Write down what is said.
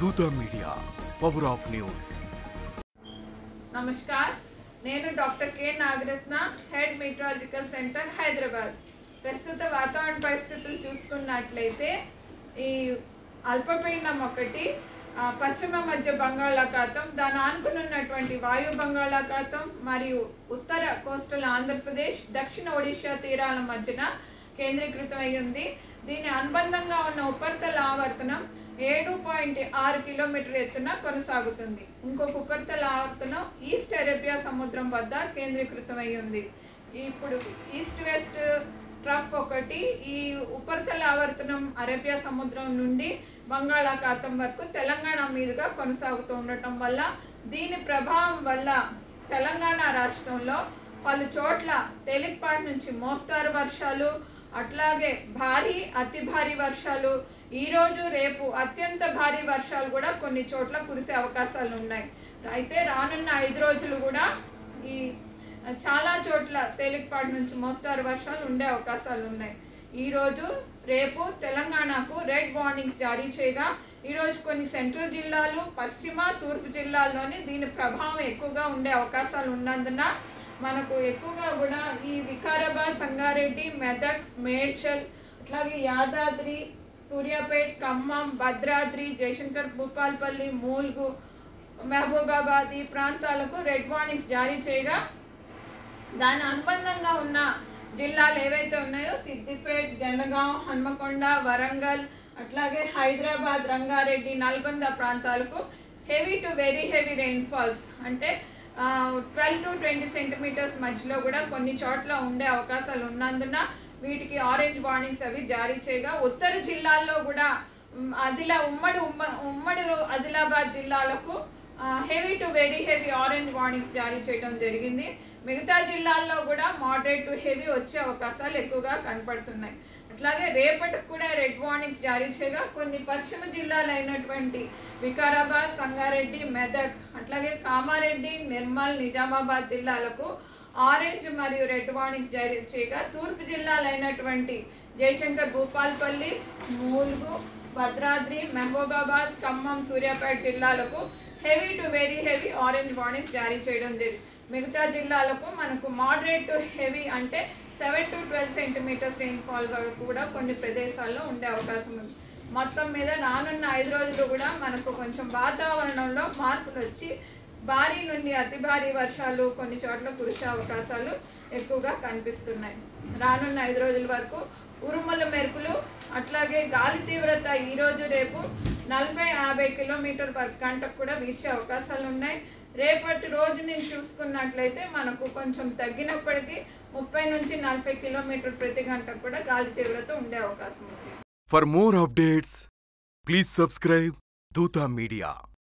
दूता media power of news. नमस्कार, నేను doctor K Nagaratna, head meteorological centre Hyderabad. ప్రస్తుత వాతావరణ పరిస్థితులు చూసుకున్నట్లయితే ఈ అల్పపీడనం ఒకటి పశ్చిమ మధ్య బంగాళాఖాతం, దాని ఆనుకున్నటువంటి వాయు బంగాళాఖాతం మరియు ఉత్తర కోస్టల్ ఆంధ్రప్రదేశ్, దక్షిణ ఒడిషా తీరాల మధ్యన కేంద్రీకృతమై ఉంది. దీని అనుబంధంగా ఉన్న ఉపరితల ఆవర్తనం 7.6 కిలోమీటర్ల ఎత్తున కొనసాగుతుంది. ఇంకొక ఉపరితల ఆవర్తనం ఈస్ట్ అరేబియా సముద్రం వద్ద కేంద్రీకృతమై ఉంది. ఇప్పుడు ఈస్ట్ వెస్ట్ ట్రఫ్ ఒకటి ఈ ఉపరితల ఆవర్తనం అరేబియా సముద్రం నుండి బంగాళాఖాతం వరకు తెలంగాణ మీదుగా కొనసాగుతూ ఉండటం వల్ల దీని ప్రభావం వల్ల తెలంగాణ రాష్ట్రంలో పలు చోట్ల తేలికపాటి నుంచి మోస్తారు వర్షాలు, అట్లాగే భారీ అతి భారీ వర్షాలు, ఈరోజు రేపు అత్యంత భారీ వర్షాలు కూడా కొన్ని చోట్ల కురిసే అవకాశాలు ఉన్నాయి. అయితే రానున్న 5 రోజులు కూడా ఈ చాలా చోట్ల తేలికపాటి నుంచి మోస్తారు వర్షాలు ఉండే అవకాశాలు ఉన్నాయి. ఈరోజు రేపు తెలంగాణకు రెడ్ వార్నింగ్స్ జారీ చేయగా ఈరోజు కొన్ని సెంట్రల్ జిల్లాలు, పశ్చిమ తూర్పు జిల్లాల్లోని దీని ప్రభావం ఎక్కువగా ఉండే అవకాశాలు ఉన్నందున మనకు ఎక్కువగా కూడా ఈ వికారాబాద్, సంగారెడ్డి, మెదక్, మేడ్చల్, అట్లాగే యాదాద్రి, సూర్యాపేట్, ఖమ్మం, భద్రాద్రి, జయశంకర్, భూపాల్పల్లి, మూల్గు, మహబూబాబాద్ ఈ ప్రాంతాలకు రెడ్ వార్నింగ్స్ జారీ చేయగా దాని అనుబంధంగా ఉన్న జిల్లాలు ఏవైతే ఉన్నాయో సిద్దిపేట్, జనగాం, హన్మకొండ, వరంగల్, అట్లాగే హైదరాబాద్, రంగారెడ్డి, నల్గొండ ప్రాంతాలకు heavy to very heavy rainfalls అంటే 12 to 20 సెంటీమీటర్స్ మధ్యలో కూడా కొన్ని చోట్ల ఉండే అవకాశాలు ఉన్నందున వీటికి ఆరెంజ్ వార్నింగ్స్ అవి జారీ చేయగా ఉత్తర జిల్లాల్లో కూడా ఉమ్మడి ఆదిలాబాద్ జిల్లాలకు heavy to very heavy orange warnings జారీ చేయడం జరిగింది. మిగతా జిల్లాల్లో కూడా మోడరేట్ టు హెవీ వచ్చే అవకాశాలు ఎక్కువగా కనపడుతున్నాయి. అట్లాగే రేపటికి కూడా రెడ్ వార్నింగ్స్ జారీ చేయగా కొన్ని పశ్చిమ జిల్లాలు అయినటువంటి వికారాబాద్, సంగారెడ్డి, మెదక్, అట్లాగే కామారెడ్డి, నిర్మల్, నిజామాబాద్ జిల్లాలకు ఆరెంజ్ మరియు రెడ్ వార్నింగ్స్ జారీ చేయగా తూర్పు జిల్లాలు అయినటువంటి జయశంకర్, భూపాల్పల్లి, మూల్గు, భద్రాద్రి, మహబూబాబాద్, ఖమ్మం, సూర్యాపేట జిల్లాలకు heavy to very heavy orange warnings జారీ చేయడం జరిగింది. మిగతా జిల్లాలకు మనకు మోడరేట్ టు హెవీ అంటే 7 to 12 సెంటీమీటర్స్ రెయిన్ఫాల్ వరకు కూడా కొన్ని ప్రదేశాల్లో ఉండే అవకాశం ఉంది. మొత్తం మీద రానున్న 5 రోజులు కూడా మనకు కొంచెం వాతావరణంలో మార్పులు వచ్చి భారీ నుండి అతి భారీ వర్షాలు కొన్ని చోట్ల కురిసే అవకాశాలు ఎక్కువగా కనిపిస్తున్నాయి. రానున్న 5 రోజుల వరకు ఉరుముల మెరుపులు, అట్లాగే గాలి తీవ్రత ఈరోజు రేపు 40-50 కిలోమీటర్ పర్ గంటకు కూడా వీచే అవకాశాలు ఉన్నాయి. రేపటి రోజుని చూసుకున్నట్లయితే మనకు కొంచెం తగ్గినప్పటికీ 30 నుంచి 40 కిలోమీటర్ ప్రతి గంటకు కూడా గాలి తీవ్రత ఉండే అవకాశం ఉంది. For more updates please subscribe दूता मीडिया।